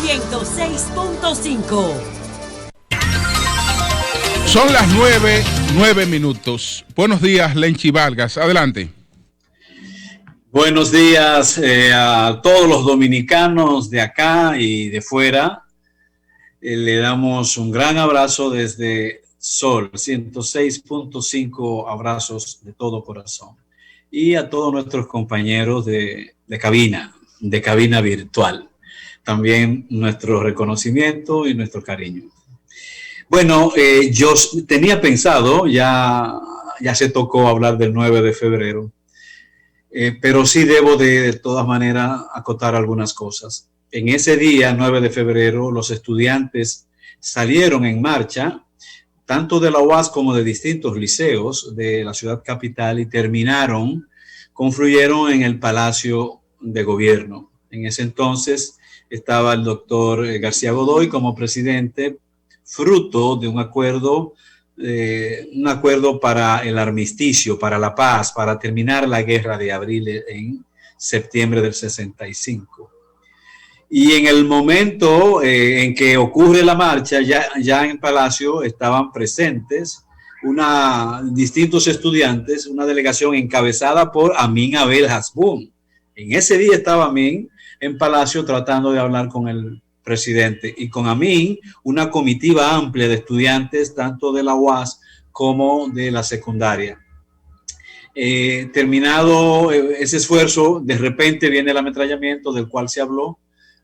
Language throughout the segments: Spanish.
106.5. Son las 9:09. Buenos días, Lenchi Vargas. Adelante. Buenos días a todos los dominicanos de acá y de fuera. Le damos un gran abrazo desde Sol 106.5, abrazos de todo corazón. Y a todos nuestros compañeros de cabina virtual. También nuestro reconocimiento y nuestro cariño. Bueno, yo tenía pensado, ya se tocó hablar del 9 de febrero, pero sí debo de todas maneras acotar algunas cosas. En ese día, 9 de febrero, los estudiantes salieron en marcha, tanto de la UAS como de distintos liceos de la ciudad capital, y confluyeron en el Palacio de Gobierno. En ese entonces estaba el doctor García Godoy como presidente, fruto de un acuerdo para el armisticio, para la paz, para terminar la guerra de abril en septiembre del 65. Y en el momento en que ocurre la marcha, ya en el Palacio estaban presentes distintos estudiantes, una delegación encabezada por Amin Abel Hasbún. En ese día estaba Amin en Palacio tratando de hablar con el presidente, y con Amin una comitiva amplia de estudiantes, tanto de la UAS como de la secundaria. Terminado ese esfuerzo, de repente viene el ametrallamiento del cual se habló,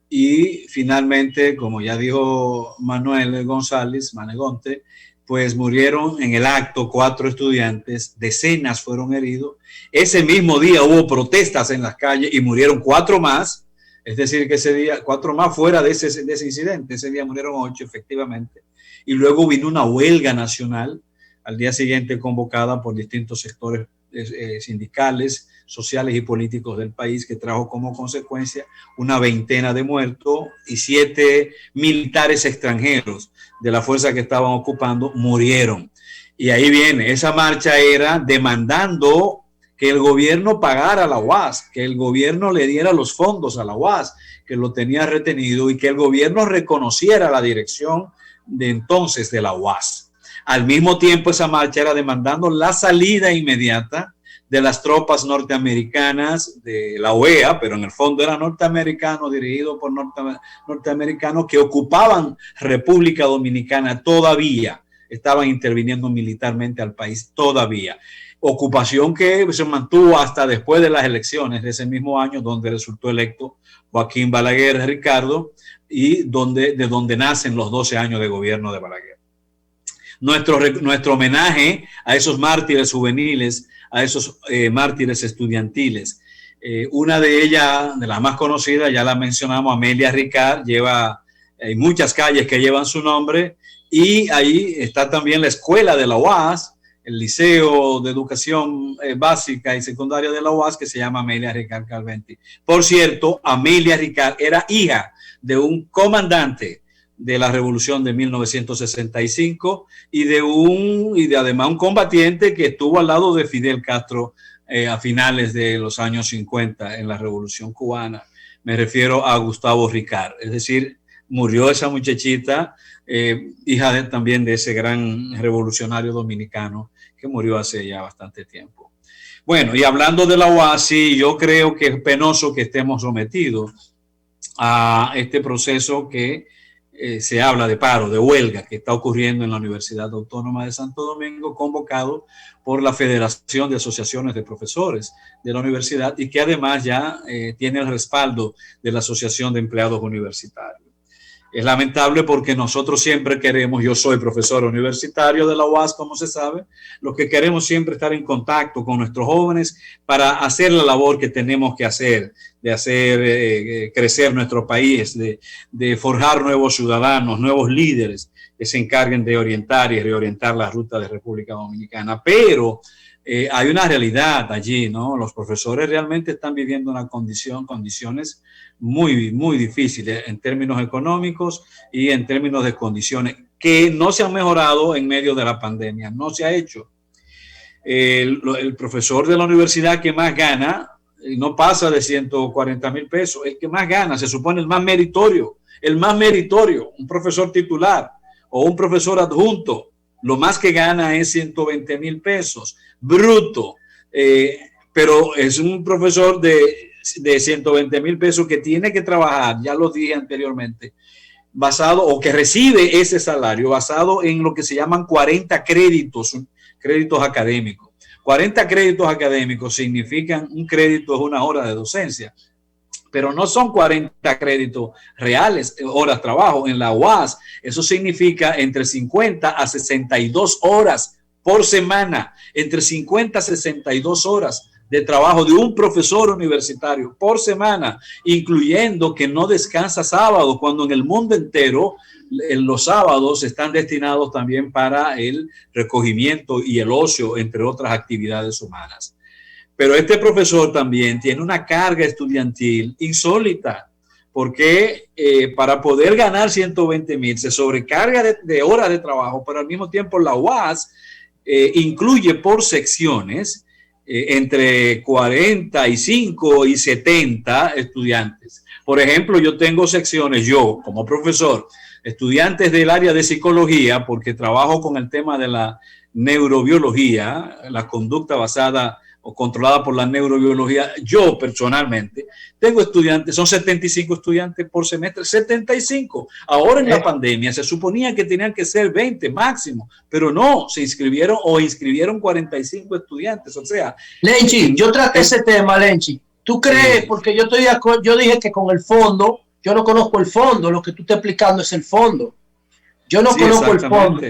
y finalmente, como ya dijo Manuel González Manegonte, pues murieron en el acto 4 estudiantes, decenas fueron heridos. Ese mismo día hubo protestas en las calles y murieron 4 más. Es decir, que ese día, 4 más fuera de ese incidente. Ese día murieron 8, efectivamente. Y luego vino una huelga nacional al día siguiente, convocada por distintos sectores sindicales, sociales y políticos del país, que trajo como consecuencia una veintena de muertos, y 7 militares extranjeros de la fuerza que estaban ocupando murieron. Y ahí viene, esa marcha era demandando que el gobierno pagara a la UAS, que el gobierno le diera los fondos a la UAS, que lo tenía retenido, y que el gobierno reconociera la dirección de entonces de la UAS. Al mismo tiempo, esa marcha era demandando la salida inmediata de las tropas norteamericanas de la OEA, pero en el fondo era norteamericano, dirigido por norteamericanos que ocupaban República Dominicana todavía, estaban interviniendo militarmente al país todavía. Ocupación que se mantuvo hasta después de las elecciones de ese mismo año, donde resultó electo Joaquín Balaguer Ricardo, y de donde nacen los 12 años de gobierno de Balaguer. Nuestro homenaje a esos mártires juveniles, a esos mártires estudiantiles. Una de ellas, de las más conocidas, ya la mencionamos, Amelia Ricard, hay muchas calles que llevan su nombre, y ahí está también la escuela de la UAS, el Liceo de Educación Básica y Secundaria de la UAS, que se llama Amelia Ricard Calventi. Por cierto, Amelia Ricard era hija de un comandante de la Revolución de 1965 y además un combatiente que estuvo al lado de Fidel Castro a finales de los años 50 en la Revolución Cubana. Me refiero a Gustavo Ricard. Es decir, murió esa muchachita, hija también de ese gran revolucionario dominicano que murió hace ya bastante tiempo. Bueno, y hablando de la UAS, yo creo que es penoso que estemos sometidos a este proceso que se habla de paro, de huelga, que está ocurriendo en la Universidad Autónoma de Santo Domingo, convocado por la Federación de Asociaciones de Profesores de la universidad, y que además ya tiene el respaldo de la Asociación de Empleados Universitarios. Es lamentable porque nosotros siempre queremos, yo soy profesor universitario de la UAS, como se sabe, lo que queremos siempre estar en contacto con nuestros jóvenes para hacer la labor que tenemos que hacer, de hacer crecer nuestro país, de forjar nuevos ciudadanos, nuevos líderes que se encarguen de orientar y reorientar la ruta de República Dominicana. Pero hay una realidad allí, ¿no? Los profesores realmente están viviendo condiciones muy, muy difíciles en términos económicos y en términos de condiciones que no se han mejorado en medio de la pandemia. No se ha hecho. El profesor de la universidad que más gana no pasa de 140,000 pesos. El que más gana, se supone el más meritorio, el más meritorio, un profesor titular o un profesor adjunto, lo más que gana es 120 mil pesos, bruto, pero es un profesor de 120 mil pesos que tiene que trabajar, ya lo dije anteriormente, basado o que recibe ese salario basado en lo que se llaman 40 créditos académicos. 40 créditos académicos significan un crédito es una hora de docencia, pero no son 40 créditos reales, horas de trabajo. En la UAS, eso significa entre 50 a 62 horas por semana, entre 50 a 62 horas de trabajo de un profesor universitario por semana, incluyendo que no descansa sábado, cuando en el mundo entero los sábados están destinados también para el recogimiento y el ocio, entre otras actividades humanas. Pero este profesor también tiene una carga estudiantil insólita, porque para poder ganar 120,000 se sobrecarga de horas de trabajo, pero al mismo tiempo la UAS incluye por secciones entre 45 y 70 estudiantes. Por ejemplo, yo tengo secciones, yo como profesor, estudiantes del área de psicología, porque trabajo con el tema de la neurobiología, la conducta basada o controlada por la neurobiología. Yo personalmente tengo estudiantes, son 75 estudiantes por semestre, 75. Ahora en la pandemia se suponía que tenían que ser 20 máximo, pero no, se inscribieron 45 estudiantes. O sea, Lenchi, yo traté ese tema, Lenchi. ¿Tú crees? Sí. Porque yo dije que con el fondo, yo no conozco el fondo, lo que tú estás explicando es el fondo. Yo no conozco el fondo.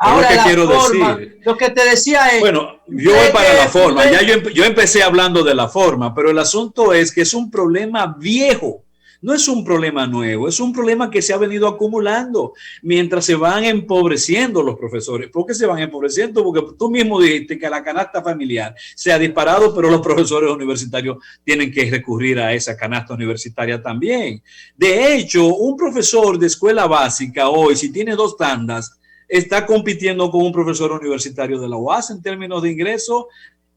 Ahora, lo que quiero decir, lo que te decía es... Bueno, yo voy para la forma. Ya yo empecé hablando de la forma, pero el asunto es que es un problema viejo. No es un problema nuevo, es un problema que se ha venido acumulando mientras se van empobreciendo los profesores. ¿Por qué se van empobreciendo? Porque tú mismo dijiste que la canasta familiar se ha disparado, pero los profesores universitarios tienen que recurrir a esa canasta universitaria también. De hecho, un profesor de escuela básica hoy, si tiene 2 tandas, está compitiendo con un profesor universitario de la UAS en términos de ingreso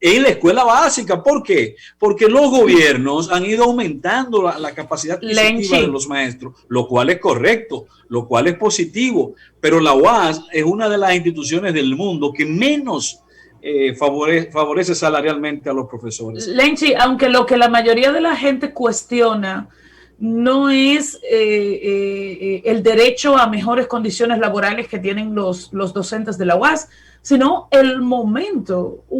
en la escuela básica. ¿Por qué? Porque los gobiernos han ido aumentando la capacidad adquisitiva de los maestros, lo cual es correcto, lo cual es positivo, pero la UAS es una de las instituciones del mundo que menos favorece salarialmente a los profesores. Lenchi, aunque lo que la mayoría de la gente cuestiona no es el derecho a mejores condiciones laborales que tienen los docentes de la UAS, sino un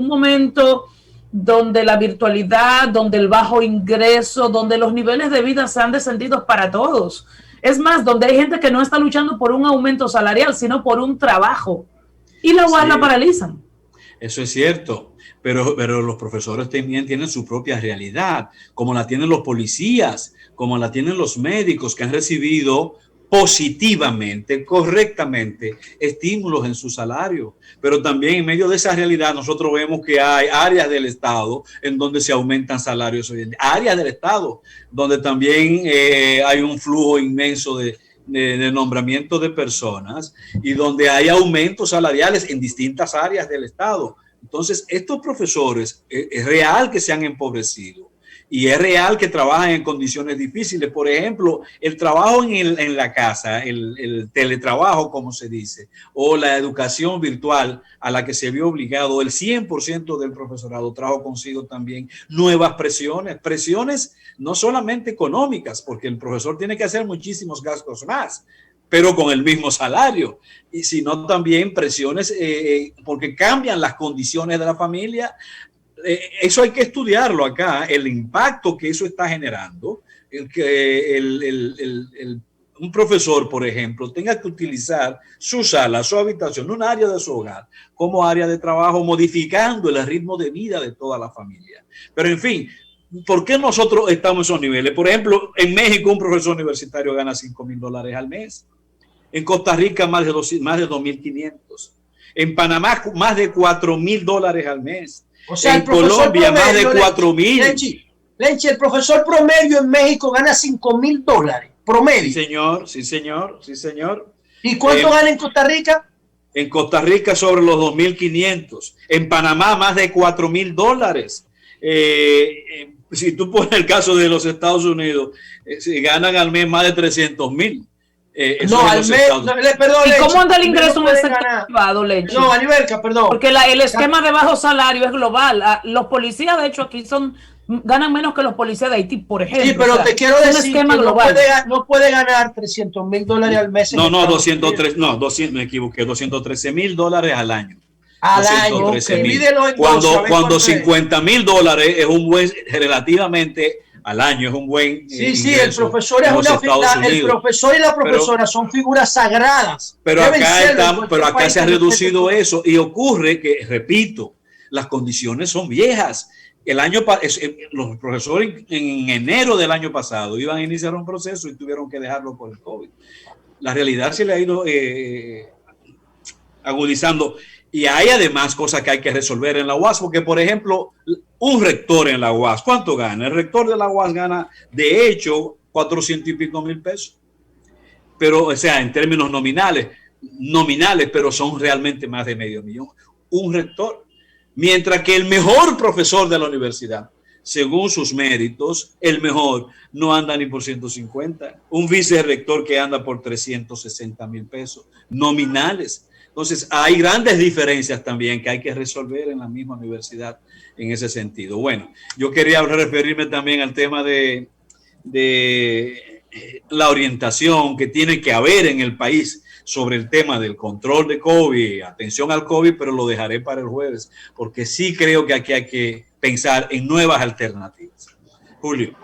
momento donde la virtualidad, donde el bajo ingreso, donde los niveles de vida se han descendido para todos. Es más, donde hay gente que no está luchando por un aumento salarial, sino por un trabajo. Y la UAS la paralizan. Eso es cierto. Pero los profesores también tienen su propia realidad, como la tienen los policías, como la tienen los médicos que han recibido positivamente, correctamente, estímulos en su salario. Pero también en medio de esa realidad nosotros vemos que hay áreas del Estado en donde se aumentan salarios hoy en día. Áreas del Estado donde también hay un flujo inmenso de nombramiento de personas y donde hay aumentos salariales en distintas áreas del Estado. Entonces, estos profesores es real que se han empobrecido y es real que trabajan en condiciones difíciles. Por ejemplo, el trabajo en la casa, el teletrabajo, como se dice, o la educación virtual a la que se vio obligado el 100% del profesorado, trajo consigo también nuevas presiones no solamente económicas, porque el profesor tiene que hacer muchísimos gastos más, pero con el mismo salario, y sino también presiones porque cambian las condiciones de la familia. Eso hay que estudiarlo acá, el impacto que eso está generando, un profesor, por ejemplo, tenga que utilizar su sala, su habitación, un área de su hogar como área de trabajo, modificando el ritmo de vida de toda la familia. Pero en fin, ¿por qué nosotros estamos en esos niveles? Por ejemplo, en México un profesor universitario gana $5,000 al mes. En Costa Rica más de 2,500. En Panamá más de $4,000 al mes. O sea, en Colombia más de 4,000. Lenchi, el profesor promedio en México gana $5,000 promedio. Sí, señor. ¿Y cuánto gana en Costa Rica? En Costa Rica sobre los 2,500. En Panamá más de $4,000. Si tú pones el caso de los Estados Unidos, ganan al mes más de 300,000. No, al mes, perdón. ¿Y cómo anda el ingreso en el sector privado, Lenchi? No, Aniverca, perdón. Porque el esquema de bajo salario es global. Los policías, de hecho, aquí ganan menos que los policías de Haití, por ejemplo. Sí, pero te quiero decir que no puede ganar $300,000 al mes. No, 203, no, 200, me equivoqué, $213,000 al año. Al año. Cuando $50,000 es un buen, relativamente al año es un buen. Sí, el profesor es una figura, el profesor y la profesora son figuras sagradas. Pero acá se ha reducido eso y ocurre que, repito, las condiciones son viejas. Los profesores en enero del año pasado iban a iniciar un proceso y tuvieron que dejarlo por el COVID. La realidad se le ha ido agudizando. Y hay además cosas que hay que resolver en la UAS, porque, por ejemplo, un rector en la UAS, ¿cuánto gana? El rector de la UAS gana, de hecho, 400 y pico mil pesos. Pero, o sea, en términos nominales, pero son realmente más de $500,000. Un rector. Mientras que el mejor profesor de la universidad, según sus méritos, el mejor no anda ni por 150. Un vicerrector que anda por 360,000 pesos nominales. Entonces, hay grandes diferencias también que hay que resolver en la misma universidad en ese sentido. Bueno, yo quería referirme también al tema de la orientación que tiene que haber en el país sobre el tema del control de COVID, atención al COVID, pero lo dejaré para el jueves, porque sí creo que aquí hay que pensar en nuevas alternativas. Julio.